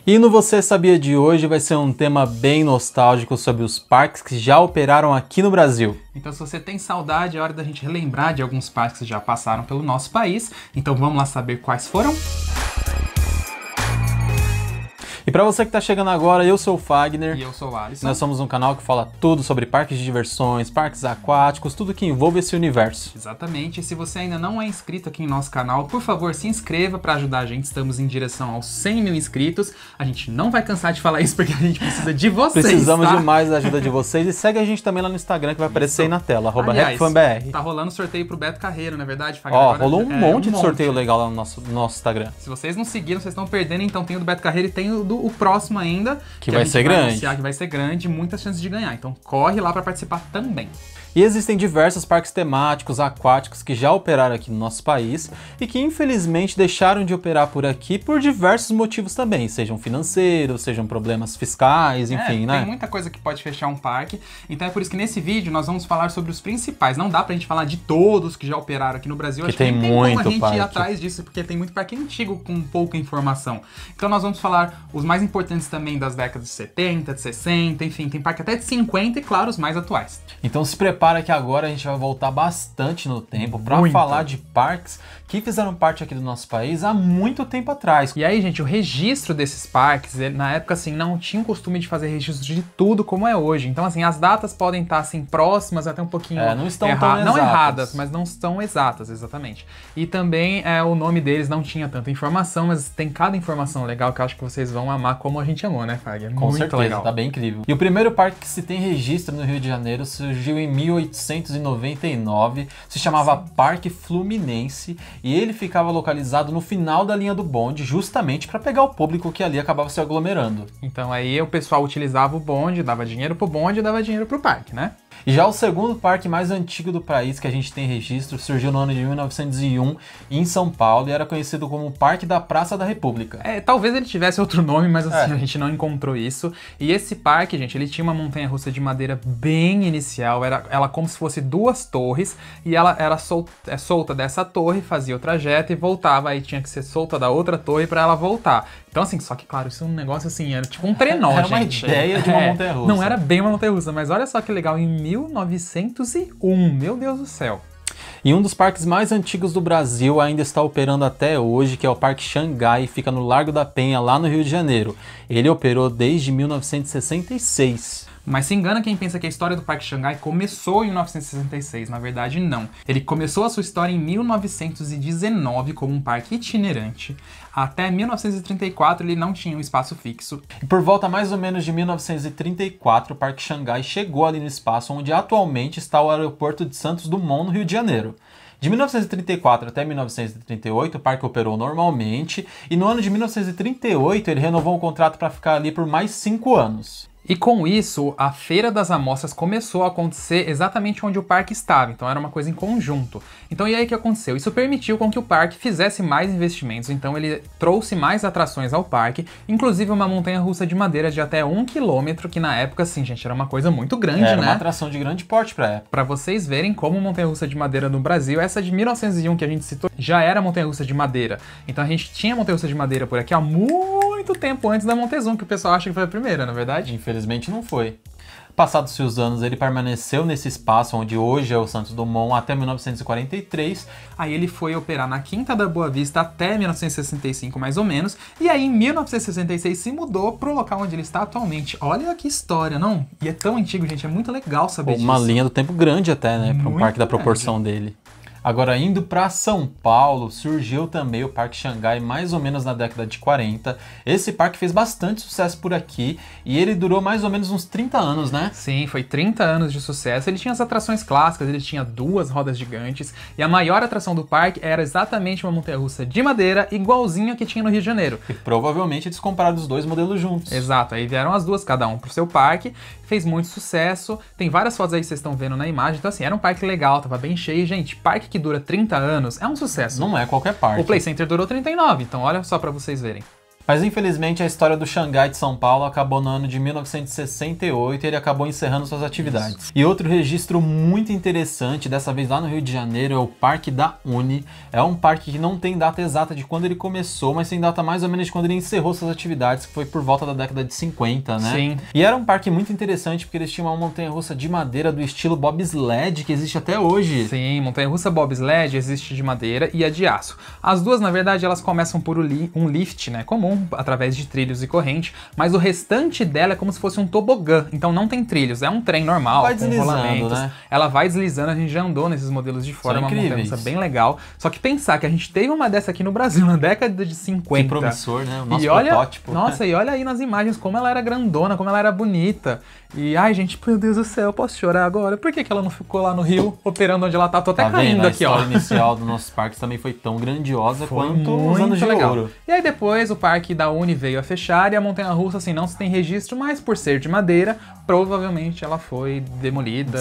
E no Você Sabia de hoje vai ser um tema bem nostálgico sobre os parques que já operaram aqui no Brasil. Então se você tem saudade, é hora da gente relembrar de alguns parques que já passaram pelo nosso país. Então vamos lá saber quais foram? E para você que está chegando agora, eu sou o Fagner. E eu sou o Alisson. Nós somos um canal que fala tudo sobre parques de diversões, parques aquáticos, tudo que envolve esse universo. Exatamente. E se você ainda não é inscrito aqui em nosso canal, por favor, se inscreva para ajudar a gente. Estamos em direção aos 100 mil inscritos. A gente não vai cansar de falar isso porque a gente precisa de vocês, Precisamos tá? demais da ajuda de vocês. E segue a gente também lá no Instagram que vai aparecer aí na tela, @RapFanBR. Tá rolando sorteio pro Beto Carreiro, não é verdade, Fagner? Ó, Agora, rolou um monte de sorteio legal lá no nosso Instagram. Se vocês não seguiram, vocês estão perdendo. Então tem o do Beto Carreiro e tem o próximo ainda. Que vai ser grande. Anunciar que vai ser grande, muitas chances de ganhar. Então corre lá para participar também. E existem diversos parques temáticos, aquáticos que já operaram aqui no nosso país e que infelizmente deixaram de operar por aqui por diversos motivos também, sejam financeiros, sejam problemas fiscais, enfim, né? Tem muita coisa que pode fechar um parque, então é por isso que nesse vídeo nós vamos falar sobre os principais. Não dá pra gente falar de todos que já operaram aqui no Brasil, acho que tem muito como a gente parque. Ir atrás disso, porque tem muito parque antigo com pouca informação. Então nós vamos falar os mais importantes também das décadas de 70, de 60, enfim, tem parque até de 50 e claro, os mais atuais. Então se prepara que agora a gente vai voltar bastante no tempo para falar de parques que fizeram parte aqui do nosso país há muito tempo atrás. E aí, gente, o registro desses parques, na época, assim, não tinha o costume de fazer registro de tudo como é hoje. Então, assim, as datas podem estar, assim, próximas, até um pouquinho não estão tão exatas. Não erradas, mas não estão exatas, exatamente. E também, o nome deles não tinha tanta informação, mas tem cada informação legal que eu acho que vocês vão amar como a gente amou, né, Fagner? Com certeza, legal. Tá bem incrível. E o primeiro parque que se tem registro no Rio de Janeiro surgiu em 1899, se chamava Parque Fluminense e ele ficava localizado no final da linha do bonde, justamente para pegar o público que ali acabava se aglomerando. Então aí o pessoal utilizava o bonde, dava dinheiro pro bonde e dava dinheiro pro parque, né? E já o segundo parque mais antigo do país que a gente tem registro surgiu no ano de 1901 em São Paulo e era conhecido como o Parque da Praça da República. Talvez ele tivesse outro nome, mas assim, a gente não encontrou isso. E esse parque, gente, ele tinha uma montanha-russa de madeira bem inicial, ela como se fosse duas torres e ela era solta dessa torre, fazia o trajeto e voltava, aí tinha que ser solta da outra torre para ela voltar. Então assim, só que claro, isso é um negócio assim, era tipo um trenó, era gente. Era uma ideia de uma montanha-russa. Não era bem uma montanha-russa, mas olha só que legal, em 1901, meu Deus do céu. E um dos parques mais antigos do Brasil ainda está operando até hoje, que é o Parque Xangai, fica no Largo da Penha, lá no Rio de Janeiro. Ele operou desde 1966. Mas se engana quem pensa que a história do Parque Xangai começou em 1966, na verdade não. Ele começou a sua história em 1919 como um parque itinerante. Até 1934 ele não tinha um espaço fixo. E por volta mais ou menos de 1934, o Parque Xangai chegou ali no espaço onde atualmente está o aeroporto de Santos Dumont, no Rio de Janeiro. De 1934 até 1938, o parque operou normalmente e no ano de 1938 ele renovou o contrato para ficar ali por mais 5 anos. E com isso, a Feira das Amostras começou a acontecer exatamente onde o parque estava, então era uma coisa em conjunto. Então e aí o que aconteceu? Isso permitiu com que o parque fizesse mais investimentos, então ele trouxe mais atrações ao parque, inclusive uma montanha-russa de madeira de até 1 quilômetro, que na época, assim, gente, era uma coisa muito grande, né? Era uma atração de grande porte pra época. Pra vocês verem como montanha-russa de madeira no Brasil, essa de 1901 que a gente citou, já era montanha-russa de madeira. Então a gente tinha montanha-russa de madeira por aqui há muito tempo antes da Montezum, que o pessoal acha que foi a primeira, na verdade? Infelizmente não foi. Passados-se os anos, ele permaneceu nesse espaço onde hoje é o Santos Dumont até 1943. Aí ele foi operar na Quinta da Boa Vista até 1965, mais ou menos. E aí, em 1966, se mudou pro local onde ele está atualmente. Olha que história, não? E é tão antigo, gente, é muito legal saber disso. Uma linha do tempo grande até, né? Para um parque da proporção dele. Agora, indo para São Paulo, surgiu também o Parque Xangai mais ou menos na década de 40. Esse parque fez bastante sucesso por aqui e ele durou mais ou menos uns 30 anos, né? Sim, foi 30 anos de sucesso. Ele tinha as atrações clássicas, ele tinha 2 rodas gigantes e a maior atração do parque era exatamente uma montanha-russa de madeira igualzinha que tinha no Rio de Janeiro. E provavelmente eles compraram os dois modelos juntos. Exato, aí vieram as duas, cada um pro seu parque, fez muito sucesso. Tem várias fotos aí que vocês estão vendo na imagem, então assim, era um parque legal, tava bem cheio. Gente, parque que dura 30 anos é um sucesso. Não é qualquer parque. O Play Center durou 39, então olha só pra vocês verem. Mas infelizmente a história do Xangai de São Paulo acabou no ano de 1968 e ele acabou encerrando suas atividades. Isso. E outro registro muito interessante, dessa vez lá no Rio de Janeiro, é o Parque da Uni. É um parque que não tem data exata de quando ele começou, mas tem data mais ou menos de quando ele encerrou suas atividades, que foi por volta da década de 50, né? Sim. E era um parque muito interessante porque eles tinham uma montanha-russa de madeira do estilo bobsled, que existe até hoje. Sim, montanha-russa bobsled existe de madeira e a de aço. As duas, na verdade, elas começam por um lift, né, comum, através de trilhos e corrente, mas o restante dela é como se fosse um tobogã, então não tem trilhos, é um trem normal, vai com deslizando, rolamentos. né? Ela vai deslizando, a gente já andou nesses modelos de fora, é uma montanha-russa bem legal. Só que pensar que a gente teve uma dessa aqui no Brasil na década de 50. Que promissor, né? O nosso e olha, protótipo. Nossa, e olha aí nas imagens como ela era grandona, como ela era bonita. E, ai, gente, meu Deus do céu, eu posso chorar agora? Por que ela não ficou lá no Rio, operando onde ela tá? Tô até caindo aqui, ó. A história inicial dos nossos parques também foi tão grandiosa quanto os anos de legal. ouro. E aí depois o parque da Uni veio a fechar e a montanha-russa, assim, não se tem registro, mas por ser de madeira, provavelmente ela foi demolida,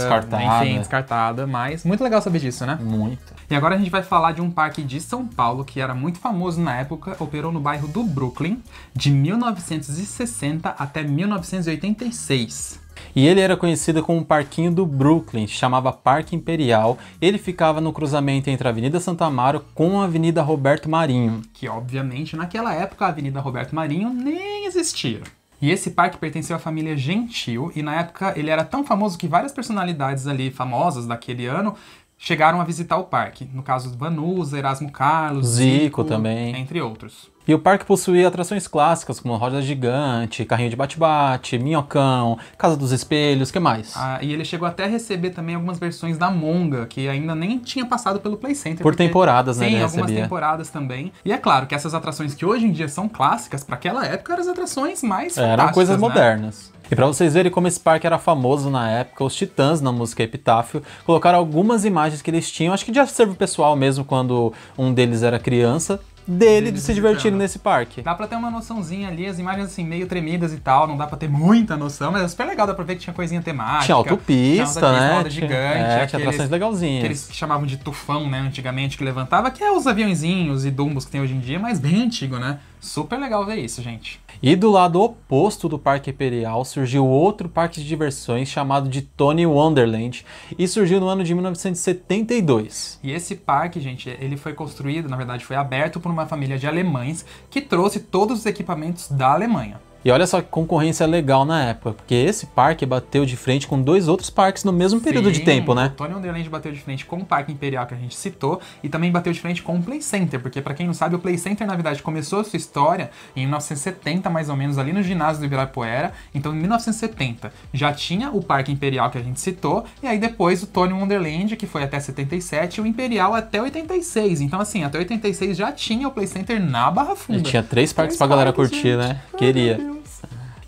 descartada, mas muito legal saber disso, né? Muito. E agora a gente vai falar de um parque de São Paulo que era muito famoso na época, operou no bairro do Brooklyn, de 1960 até 1986. E ele era conhecido como o Parquinho do Brooklyn, se chamava Parque Imperial. Ele ficava no cruzamento entre a Avenida Santa Amaro com a Avenida Roberto Marinho. Que, obviamente, naquela época a Avenida Roberto Marinho nem existia. E esse parque pertenceu à família Gentil, e na época ele era tão famoso que várias personalidades ali famosas daquele ano chegaram a visitar o parque. No caso, Vanusa, Erasmo Carlos, Zico também, entre outros. E o parque possuía atrações clássicas, como roda gigante, carrinho de bate-bate, minhocão, Casa dos Espelhos, o que mais? E ele chegou até a receber também algumas versões da Monga, que ainda nem tinha passado pelo Play Center. Por temporadas, né? Sim, algumas temporadas também. E é claro que essas atrações que hoje em dia são clássicas, para aquela época eram as atrações mais fantásticas, eram coisas né? modernas. E pra vocês verem como esse parque era famoso na época, os Titãs, na música Epitáfio, colocaram algumas imagens que eles tinham, acho que de acervo pessoal mesmo, quando um deles era criança, de se divertirem nesse parque. Dá pra ter uma noçãozinha ali, as imagens assim meio tremidas e tal, não dá pra ter muita noção, mas é super legal, dá pra ver que tinha coisinha temática. Tinha autopista, né? Roda gigante, tinha atrações legalzinhas. Que eles chamavam de tufão, né, antigamente, que levantava, que é os aviãozinhos e dumbos que tem hoje em dia, mas bem antigo, né? Super legal ver isso, gente. E do lado oposto do Parque Imperial surgiu outro parque de diversões chamado de Tony Wonderland e surgiu no ano de 1972. E esse parque, gente, ele foi construído, na verdade foi aberto por uma família de alemães que trouxe todos os equipamentos da Alemanha. E olha só que concorrência legal na época, porque esse parque bateu de frente com dois outros parques no mesmo período de tempo, né? O Tony Wonderland bateu de frente com o Parque Imperial que a gente citou e também bateu de frente com o Play Center, porque pra quem não sabe, o Play Center na verdade começou a sua história em 1970 mais ou menos, ali no ginásio do Ibirapuera. Então em 1970 já tinha o Parque Imperial que a gente citou e aí depois o Tony Wonderland, que foi até 77, e o Imperial até 86. Então assim, até 86 já tinha o Play Center na Barra Funda. E tinha 3 parques pra galera curtir, né? Queria.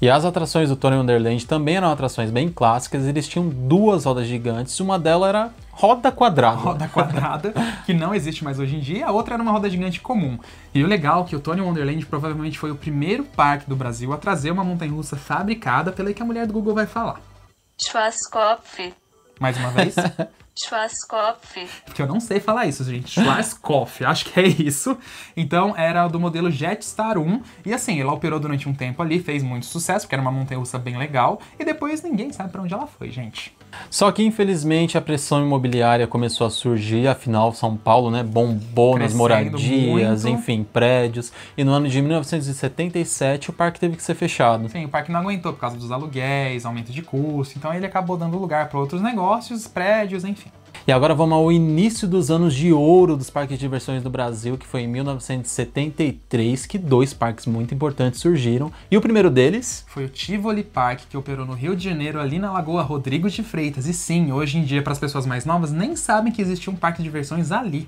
E as atrações do Tony Wonderland também eram atrações bem clássicas, eles tinham duas rodas gigantes, uma delas era roda quadrada. Roda quadrada, que não existe mais hoje em dia, a outra era uma roda gigante comum. E o legal é que o Tony Wonderland provavelmente foi o primeiro parque do Brasil a trazer uma montanha-russa fabricada pela que a mulher do Google vai falar. Schwarzkopf. Mais uma vez? Schwarzkopf. Porque eu não sei falar isso, gente. Schwarzkopf, acho que é isso. Então, era do modelo Jetstar 1. E assim, ela operou durante um tempo ali, fez muito sucesso, porque era uma montanha-russa bem legal. E depois ninguém sabe pra onde ela foi, gente. Só que, infelizmente, a pressão imobiliária começou a surgir. Afinal, São Paulo, né, bombou nas moradias, enfim, prédios. E no ano de 1977, o parque teve que ser fechado. Sim, o parque não aguentou por causa dos aluguéis, aumento de custo. Então, ele acabou dando lugar para outros negócios, prédios, enfim. E agora vamos ao início dos anos de ouro dos parques de diversões do Brasil, que foi em 1973, que dois parques muito importantes surgiram. E o primeiro deles foi o Tivoli Park, que operou no Rio de Janeiro, ali na Lagoa Rodrigo de Freitas. E sim, hoje em dia, para as pessoas mais novas, nem sabem que existia um parque de diversões ali.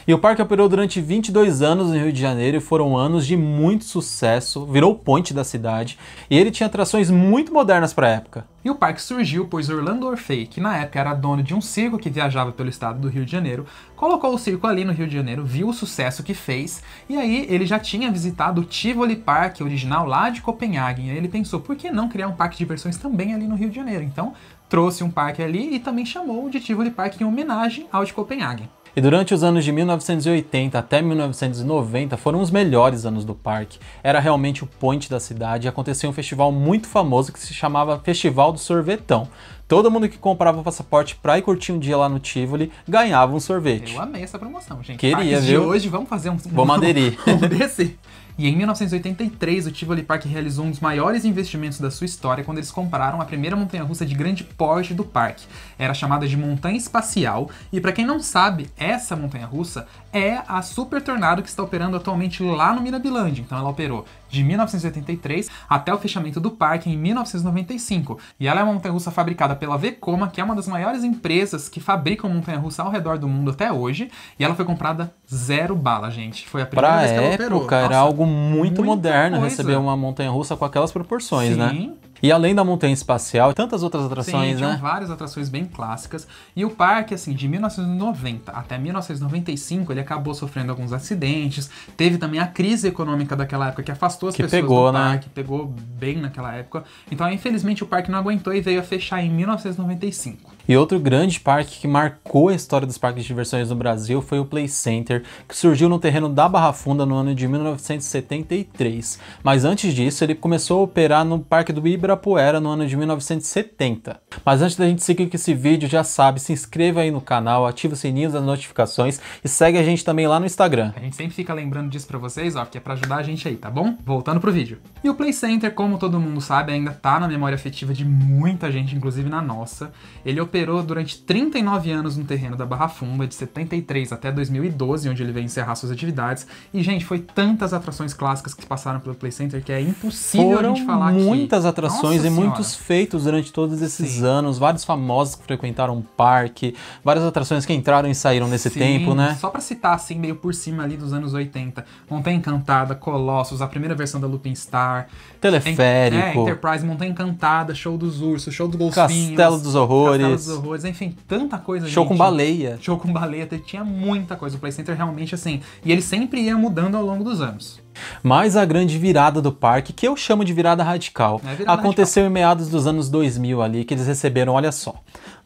E o parque operou durante 22 anos no Rio de Janeiro e foram anos de muito sucesso, virou o point da cidade, e ele tinha atrações muito modernas para a época. E o parque surgiu pois Orlando Orfei, que na época era dono de um circo que viajava pelo estado do Rio de Janeiro, colocou o circo ali no Rio de Janeiro, viu o sucesso que fez, e aí ele já tinha visitado o Tivoli Park original lá de Copenhague, e aí ele pensou, por que não criar um parque de diversões também ali no Rio de Janeiro? Então trouxe um parque ali e também chamou de Tivoli Park em homenagem ao de Copenhague. E durante os anos de 1980 até 1990 foram os melhores anos do parque. Era realmente o point da cidade e acontecia um festival muito famoso que se chamava Festival do Sorvetão. Todo mundo que comprava o passaporte pra ir curtir um dia lá no Tivoli ganhava um sorvete. Eu amei essa promoção, gente. Queria, Parques viu? de hoje, vamos fazer um... Vamos aderir. Vamos descer. E em 1983, o Tivoli Park realizou um dos maiores investimentos da sua história quando eles compraram a primeira montanha-russa de grande porte do parque. Era chamada de Montanha Espacial, e para quem não sabe, essa montanha-russa é a Super Tornado que está operando atualmente lá no Mirabilândia. Então ela operou de 1983 até o fechamento do parque em 1995. E ela é uma montanha-russa fabricada pela Vekoma, que é uma das maiores empresas que fabricam montanha-russa ao redor do mundo até hoje. E ela foi comprada 0 bala, gente. Foi a primeira vez que ela operou. Pra época, era algo muito moderno coisa. receber uma montanha-russa com aquelas proporções, né? Sim. E além da montanha espacial, tantas outras atrações, Sim, tinham né? várias atrações bem clássicas. E o parque, assim, de 1990 até 1995, ele acabou sofrendo alguns acidentes. Teve também a crise econômica daquela época que afastou as pessoas do parque. Pegou bem naquela época. Então, infelizmente, o parque não aguentou e veio a fechar em 1995. E outro grande parque que marcou a história dos parques de diversões no Brasil foi o Play Center, que surgiu no terreno da Barra Funda no ano de 1973. Mas antes disso, ele começou a operar no Parque do Ibirapuera no ano de 1970. Mas antes da gente seguir com esse vídeo, já sabe, se inscreva aí no canal, ativa o sininho das notificações e segue a gente também lá no Instagram. A gente sempre fica lembrando disso pra vocês, ó, que é pra ajudar a gente aí, tá bom? Voltando pro vídeo. E o Play Center, como todo mundo sabe, ainda tá na memória afetiva de muita gente, inclusive na nossa. Ele operou durante 39 anos no terreno da Barra Funda, de 73 até 2012, onde ele veio encerrar suas atividades. E, gente, foi tantas atrações clássicas que passaram pelo Play Center que é impossível a gente falar aqui. Muitas atrações Nossa e Senhora. muitos feitos durante todos esses Sim. anos. Vários famosos que frequentaram o parque, várias atrações que entraram e saíram nesse Sim, tempo, né? Só pra citar, assim, meio por cima ali dos anos 80. Montanha Encantada, Colossus, a primeira versão da Lupin Star. Teleférico. Enterprise, Montanha Encantada, Show dos Ursos, Show dos Golfinhos. Castelo dos Horrores. Castelo dos Horrores, enfim, tanta coisa, Show gente. com baleia. Show com baleia, tinha muita coisa. O Play Center realmente, assim... E ele sempre ia mudando ao longo dos anos. Mas a grande virada do parque, que eu chamo de virada radical, aconteceu em meados dos anos 2000 ali, que eles receberam, olha só,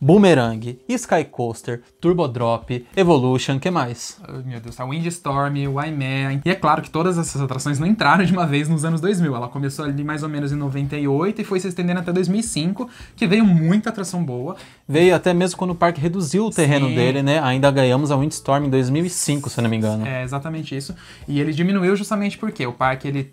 Boomerang, Sky Coaster, Turbo Drop, Evolution, que mais? Oh, meu Deus, a Windstorm, o Waimea. E é claro que todas essas atrações não entraram de uma vez nos anos 2000. Ela começou ali mais ou menos em 98 e foi se estendendo até 2005, que veio muita atração boa. Veio até mesmo quando o parque reduziu o terreno dele, né? Ainda ganhamos a Windstorm em 2005, se eu não me engano. É, exatamente isso. E ele diminuiu justamente porque o parque ele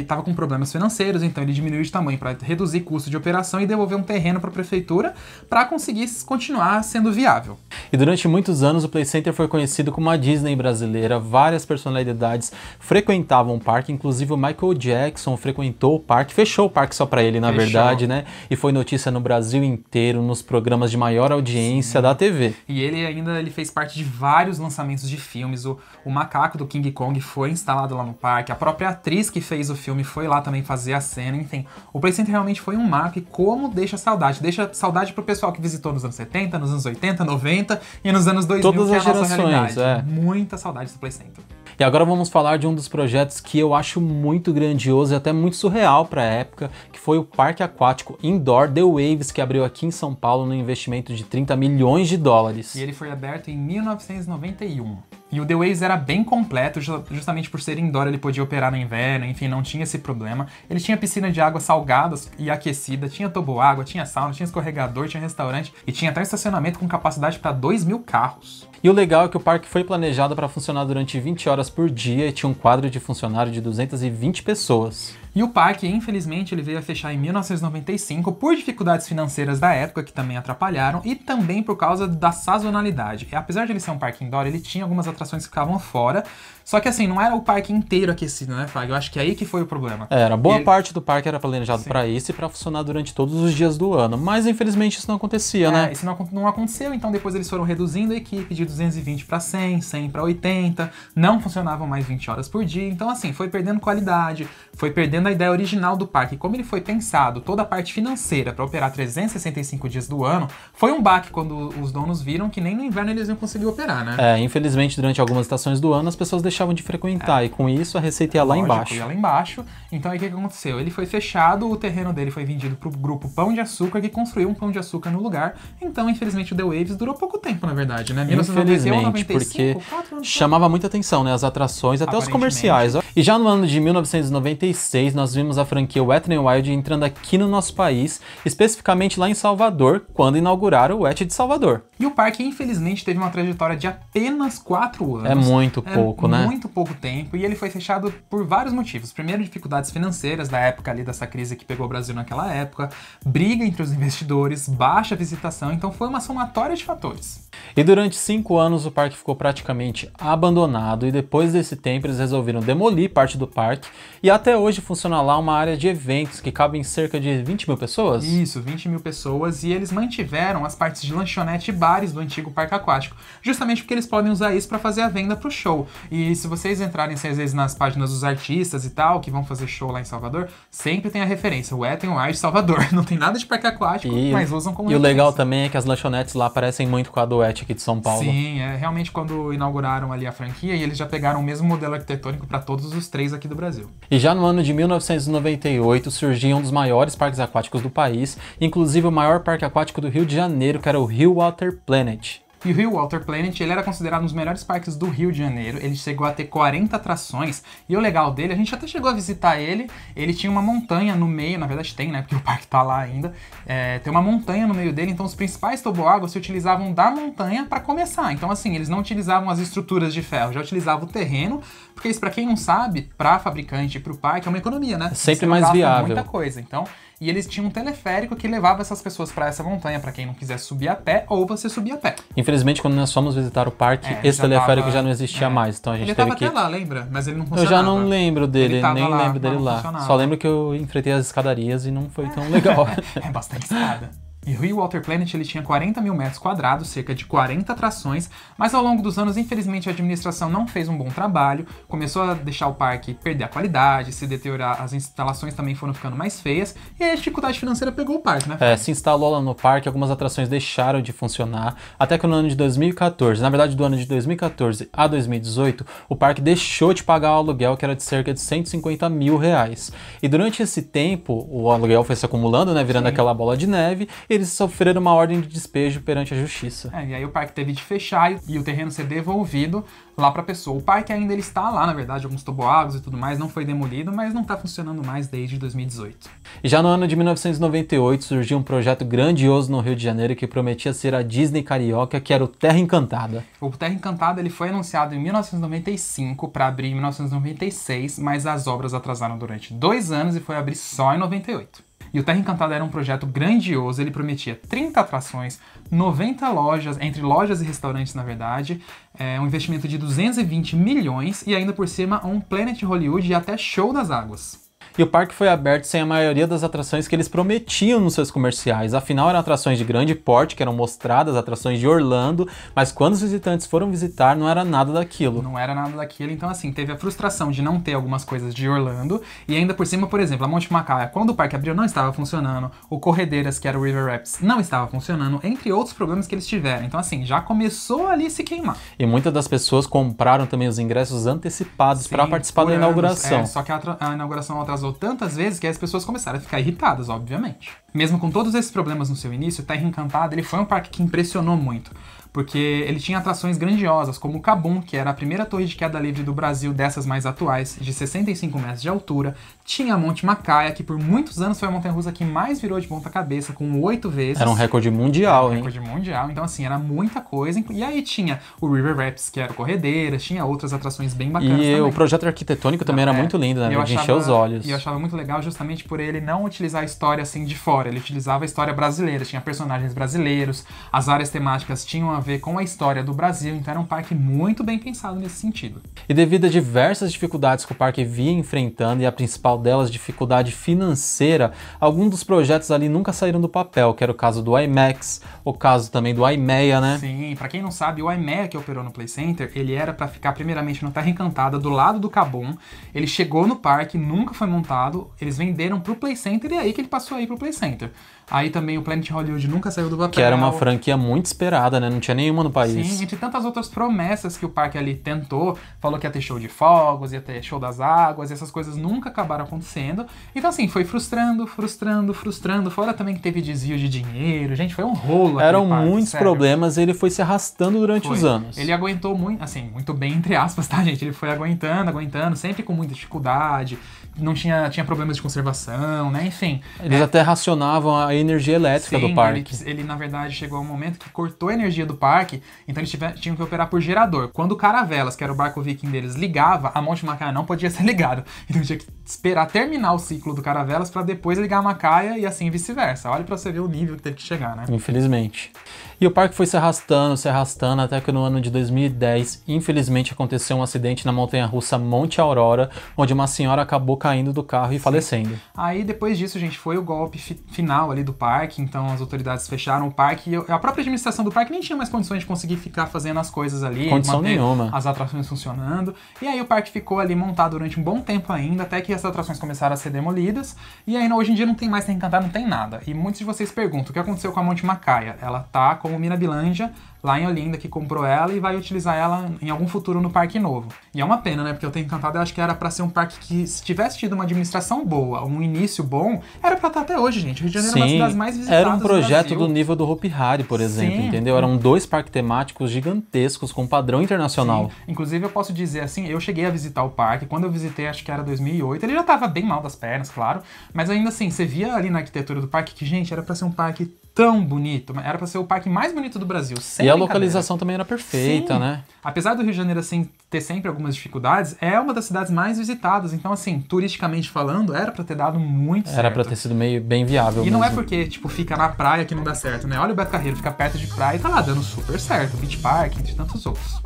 tava com problemas financeiros, então ele diminuiu de tamanho para reduzir custo de operação e devolver um terreno para a prefeitura para conseguir continuar sendo viável. E durante muitos anos o Play Center foi conhecido como a Disney brasileira. Várias personalidades frequentavam o parque, inclusive o Michael Jackson frequentou o parque, fechou o parque só para ele, na verdade, né? E foi notícia no Brasil inteiro, nos programas de maior audiência da TV. E ele fez parte de vários lançamentos de filmes. O macaco do King Kong foi instalado lá no parque. A própria atriz que fez o filme foi lá também fazer a cena. Enfim, o Play Center realmente foi um marco. E como deixa saudade? Deixa saudade pro pessoal que visitou nos anos 70, nos anos 80, 90 e nos anos 2000, todas que é as a nossa gerações, realidade. Muita saudade do Play Center. E agora vamos falar de um dos projetos que eu acho muito grandioso e até muito surreal para a época, que foi o Parque Aquático Indoor The Waves, que abriu aqui em São Paulo no investimento de 30 milhões de dólares. E ele foi aberto em 1991. E o The Waves era bem completo, justamente por ser indoor, ele podia operar no inverno, enfim, não tinha esse problema. Ele tinha piscina de água salgada e aquecida, tinha toboágua, tinha sauna, tinha escorregador, tinha restaurante e tinha até estacionamento com capacidade para 2.000 carros. E o legal é que o parque foi planejado para funcionar durante 20 horas por dia e tinha um quadro de funcionário de 220 pessoas. E o parque, infelizmente, ele veio a fechar em 1995 por dificuldades financeiras da época, que também atrapalharam, e também por causa da sazonalidade. E apesar de ele ser um parque indoor, ele tinha algumas atrações que ficavam fora, só que assim, não era o parque inteiro aquecido, né, Fag? Eu acho que é aí que foi o problema. Era, boa parte do parque era planejado para isso e para funcionar durante todos os dias do ano, mas infelizmente isso não acontecia, né? Isso não aconteceu, então depois eles foram reduzindo a equipe de 220 para 100, 100 para 80, não funcionavam mais 20 horas por dia, então assim, foi perdendo qualidade, foi perdendo pegando a ideia original do parque, como ele foi pensado, toda a parte financeira para operar 365 dias do ano, foi um baque quando os donos viram que nem no inverno eles iam conseguir operar, né? Infelizmente, durante algumas estações do ano, as pessoas deixavam de frequentar, e com isso a receita ia lá embaixo. Ia lá embaixo. Então aí o que aconteceu? Ele foi fechado, o terreno dele foi vendido pro grupo Pão de Açúcar, que construiu um Pão de Açúcar no lugar. Então, infelizmente, o The Waves durou pouco tempo, na verdade, né? Infelizmente, porque chamava muita atenção, né? As atrações, até os comerciais. E já no ano de 1996, nós vimos a franquia Wet n Wild entrando aqui no nosso país, especificamente lá em Salvador, quando inauguraram o Wet de Salvador. E o parque, infelizmente, teve uma trajetória de apenas 4 anos. É muito pouco, né? Muito pouco tempo, e ele foi fechado por vários motivos. Primeiro, dificuldades financeiras da época ali, dessa crise que pegou o Brasil naquela época, briga entre os investidores, baixa visitação, então foi uma somatória de fatores. E durante 5 anos o parque ficou praticamente abandonado, e depois desse tempo eles resolveram demolir parte do parque, e até hoje funciona lá uma área de eventos que cabem cerca de 20 mil pessoas? Isso, 20 mil pessoas, e eles mantiveram as partes de lanchonete e bares do antigo parque aquático, justamente porque eles podem usar isso para fazer a venda pro show. E se vocês entrarem às vezes nas páginas dos artistas e tal, que vão fazer show lá em Salvador, sempre tem a referência, o Wet n Wild Salvador. Não tem nada de parque aquático, mas usam como referência. E o legal também é que as lanchonetes lá parecem muito com a do Wet aqui de São Paulo. Sim, realmente quando inauguraram ali a franquia, e eles já pegaram o mesmo modelo arquitetônico para todos os 3 aqui do Brasil. E já no ano de 1998 surgiu um dos maiores parques aquáticos do país, inclusive o maior parque aquático do Rio de Janeiro, que era o Rio Water Planet. E o Rio Water Planet, ele era considerado um dos melhores parques do Rio de Janeiro. Ele chegou a ter 40 atrações. E o legal dele, a gente até chegou a visitar ele. Ele tinha uma montanha no meio, na verdade tem, né? Porque o parque tá lá ainda. Tem uma montanha no meio dele, então os principais toboáguas se utilizavam da montanha para começar. Então assim, eles não utilizavam as estruturas de ferro, já utilizavam o terreno. Porque isso, pra quem não sabe, pra fabricante e pro parque, é uma economia, né? Sempre mais viável. Muita coisa, então... E eles tinham um teleférico que levava essas pessoas para essa montanha, para quem não quiser subir a pé, ou você subir a pé. Infelizmente, quando nós fomos visitar o parque, esse teleférico já não existia mais, então a gente teve que... Ele tava até lá, lembra? Mas ele não funcionava. Eu já não lembro dele, nem lá, lembro dele lá. Só lembro que eu enfrentei as escadarias e não foi tão legal. É bastante escada. E o Rio Water Planet ele tinha 40 mil metros quadrados, cerca de 40 atrações, mas ao longo dos anos, infelizmente, a administração não fez um bom trabalho, começou a deixar o parque perder a qualidade, se deteriorar, as instalações também foram ficando mais feias, e a dificuldade financeira pegou o parque, né? Se instalou lá no parque, algumas atrações deixaram de funcionar, até que no ano de 2014, na verdade do ano de 2014 a 2018, o parque deixou de pagar o aluguel, que era de cerca de 150 mil reais. E durante esse tempo, o aluguel foi se acumulando, né, virando aquela bola de neve, eles sofreram uma ordem de despejo perante a justiça. E aí o parque teve de fechar e o terreno ser devolvido lá pra pessoa. O parque ainda ele está lá, na verdade, alguns toboáguas e tudo mais, não foi demolido, mas não tá funcionando mais desde 2018. E já no ano de 1998 surgiu um projeto grandioso no Rio de Janeiro que prometia ser a Disney carioca, que era o Terra Encantada. O Terra Encantada ele foi anunciado em 1995 para abrir em 1996, mas as obras atrasaram durante 2 anos e foi abrir só em 98. E o Terra Encantada era um projeto grandioso, ele prometia 30 atrações, 90 lojas, entre lojas e restaurantes na verdade, um investimento de 220 milhões e ainda por cima um Planet Hollywood e até show das águas. E o parque foi aberto sem a maioria das atrações que eles prometiam nos seus comerciais. Afinal, eram atrações de grande porte, que eram mostradas, atrações de Orlando, mas quando os visitantes foram visitar, não era nada daquilo. Não era nada daquilo, então assim, teve a frustração de não ter algumas coisas de Orlando, e ainda por cima, por exemplo, a Monte Macaia, quando o parque abriu, não estava funcionando, o Corredeiras, que era o River Rapids, não estava funcionando, entre outros problemas que eles tiveram. Então assim, já começou ali a se queimar. E muitas das pessoas compraram também os ingressos antecipados para participar da inauguração. Só que a inauguração atrasou tantas vezes que as pessoas começaram a ficar irritadas, obviamente. Mesmo com todos esses problemas no seu início, o Terra Encantada ele foi um parque que impressionou muito. Porque ele tinha atrações grandiosas, como o Kabum, que era a primeira torre de queda livre do Brasil, dessas mais atuais, de 65 metros de altura. Tinha a Monte Macaia, que por muitos anos foi a montanha-russa que mais virou de ponta cabeça, com 8 vezes. Era um recorde mundial, hein? Recorde mundial, então assim, era muita coisa. E aí tinha o River Rapids, que era o Corredeiras, tinha outras atrações bem bacanas também. O projeto arquitetônico também era muito lindo, né? De encher os olhos. E eu achava muito legal justamente por ele não utilizar a história assim de fora, ele utilizava a história brasileira, tinha personagens brasileiros, as áreas temáticas tinham a ver com a história do Brasil, então era um parque muito bem pensado nesse sentido. E devido a diversas dificuldades que o parque vinha enfrentando, e a principal delas, dificuldade financeira, alguns dos projetos ali nunca saíram do papel, que era o caso do IMAX, o caso também do IMEA, né? Sim, pra quem não sabe, o IMEA que operou no Play Center, ele era pra ficar primeiramente no Terra Encantada, do lado do Kabum. Ele chegou no parque, nunca foi montado, eles venderam pro Play Center e é aí que ele passou aí pro Play Center. Aí também o Planet Hollywood nunca saiu do papel. Que era uma franquia muito esperada, né? Não tinha nenhuma no país. Sim, entre tantas outras promessas que o parque ali tentou, falou que ia ter show de fogos, ia ter show das águas, e essas coisas nunca acabaram acontecendo. Então assim, foi frustrando, fora também que teve desvio de dinheiro, gente, foi um rolo. Eram parque, muitos sério. Problemas e ele foi se arrastando durante os anos. Ele aguentou muito, assim, muito bem entre aspas, tá, gente? Ele foi aguentando, sempre com muita dificuldade, não tinha problemas de conservação, né? Enfim. Eles até racionavam a energia elétrica do parque. Ele, na verdade, chegou a um momento que cortou a energia do parque, então eles tinham que operar por gerador. Quando o Caravelas, que era o barco viking deles, ligava, a Monte Macaia não podia ser ligado. Então tinha que esperar terminar o ciclo do Caravelas para depois ligar a Macaia e assim vice-versa. Olha pra você ver o nível que teve que chegar, né? Infelizmente. E o parque foi se arrastando, até que no ano de 2010, infelizmente, aconteceu um acidente na montanha-russa Monte Aurora, onde uma senhora acabou caindo do carro e falecendo. Aí, depois disso, gente, foi o golpe final ali do parque, então as autoridades fecharam o parque e a própria administração do parque nem tinha mais condições de conseguir ficar fazendo as coisas ali, Condição manter nenhuma. as atrações funcionando. E aí o parque ficou ali montado durante um bom tempo ainda, até que as atrações começaram a ser demolidas. E aí, hoje em dia, não tem mais Terra Encantada, não tem nada. E muitos de vocês perguntam, o que aconteceu com a Monte Macaia?Ela tá como Mirabilândia, lá em Olinda, que comprou ela e vai utilizar ela em algum futuro no parque novo. E é uma pena, né? Porque o Terra Encantada eu acho que era pra ser um parque que, se tivesse tido uma administração boa, um início bom, era pra estar até hoje, gente. O Rio de Janeiro é uma das cidades mais visitadas era um projeto do Brasil. do nível do Hopi Hari, por exemplo, Sim. entendeu? Eram 2 parques temáticos gigantescos, com padrão internacional. Sim. Inclusive, eu posso dizer assim, eu cheguei a visitar o parque, quando eu visitei, acho que era 2008, ele já tava bem mal das pernas, claro, mas ainda assim, você via ali na arquitetura do parque que, gente, era pra ser um parque tão bonito, era pra ser o parque mais bonito do Brasil, sem E a brincadeira. localização também era perfeita, Sim. né? Apesar do Rio de Janeiro, assim, ter sempre algumas dificuldades, é uma das cidades mais visitadas, então, assim, turisticamente falando, era pra ter dado muito certo. Era pra ter sido meio bem viável E mesmo. não é porque, tipo, fica na praia que não dá certo, né? Olha o Beto Carreiro, fica perto de praia e tá lá dando super certo, Beach Park, entre tantos outros.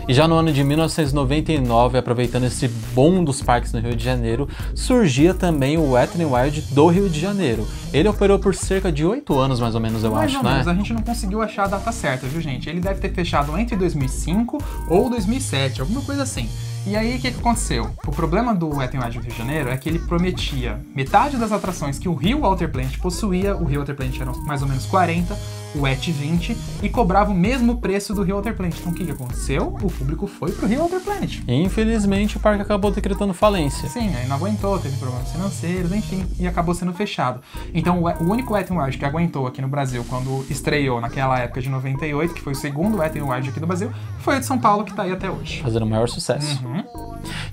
E já no ano de 1999, aproveitando esse boom dos parques no Rio de Janeiro, surgia também o Wet n Wild do Rio de Janeiro. Ele operou por cerca de 8 anos, mais ou menos, eu Mais acho, ou né? menos, a gente não conseguiu achar a data certa, viu, gente? Ele deve ter fechado entre 2005 ou 2007, alguma coisa assim. E aí, o que aconteceu? O problema do Wet n Wild do Rio de Janeiro é que ele prometia metade das atrações que o Rio Water Planet possuía, o Rio Water Planet era mais ou menos 40, o Wet 20, e cobrava o mesmo preço do Rio Water Planet. Então, o que aconteceu? O público foi pro Rio Water Planet. Infelizmente, o parque acabou decretando falência. Sim, aí não aguentou, teve problemas financeiros, enfim, e acabou sendo fechado. Então, o único Wet n Wild que aguentou aqui no Brasil quando estreou naquela época de 98, que foi o segundo Wet n Wild aqui do Brasil, foi o de São Paulo, que tá aí até hoje. Fazendo o maior sucesso.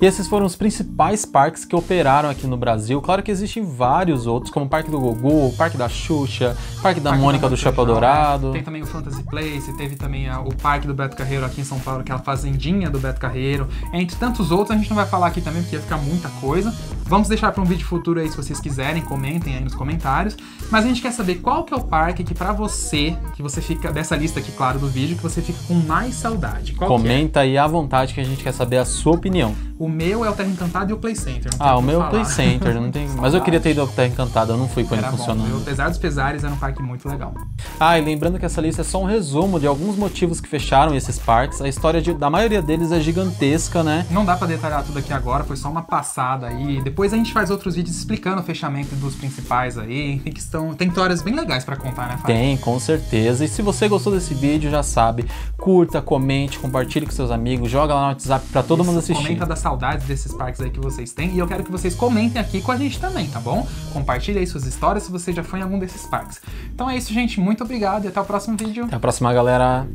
E esses foram os principais parques que operaram aqui no Brasil. Claro que existem vários outros, como o Parque do Gugu, o Parque da Xuxa, o Parque da Mônica do Chapéu Dourado. Tem também o Fantasy Place, teve também o Parque do Beto Carreiro aqui em São Paulo, que é a fazendinha do Beto Carreiro. Entre tantos outros, a gente não vai falar aqui também, porque ia ficar muita coisa. Vamos deixar para um vídeo futuro aí, se vocês quiserem, comentem aí nos comentários. Mas a gente quer saber qual que é o parque que pra você, que você fica, dessa lista aqui, claro, do vídeo, que você fica com mais saudade. Qual Comenta aí à vontade que a gente quer saber a sua opinião. O meu é o Terra Encantada e o Play Center. Não tem O o que meu é o falar. Play Center, não tem. Mas eu queria ter ido ao Terra Encantada, eu não fui com ele Era bom, funcionando. viu? Apesar dos pesares, era um parque muito legal. E lembrando que essa lista é só um resumo de alguns motivos que fecharam esses parques. A história da maioria deles é gigantesca, né? Não dá pra detalhar tudo aqui agora, foi só uma passada aí. Depois a gente faz outros vídeos explicando o fechamento dos principais aí. Tem histórias bem legais pra contar, né, Fábio? Tem, com certeza. E se você gostou desse vídeo, já sabe, curta, comente, compartilhe com seus amigos, joga lá no WhatsApp pra todo mundo assistir. Comenta das saudades desses parques aí que vocês têm. E eu quero que vocês comentem aqui com a gente também, tá bom? Compartilhe aí suas histórias se você já foi em algum desses parques. Então é isso, gente. Muito obrigado e até o próximo vídeo. Até a próxima, galera.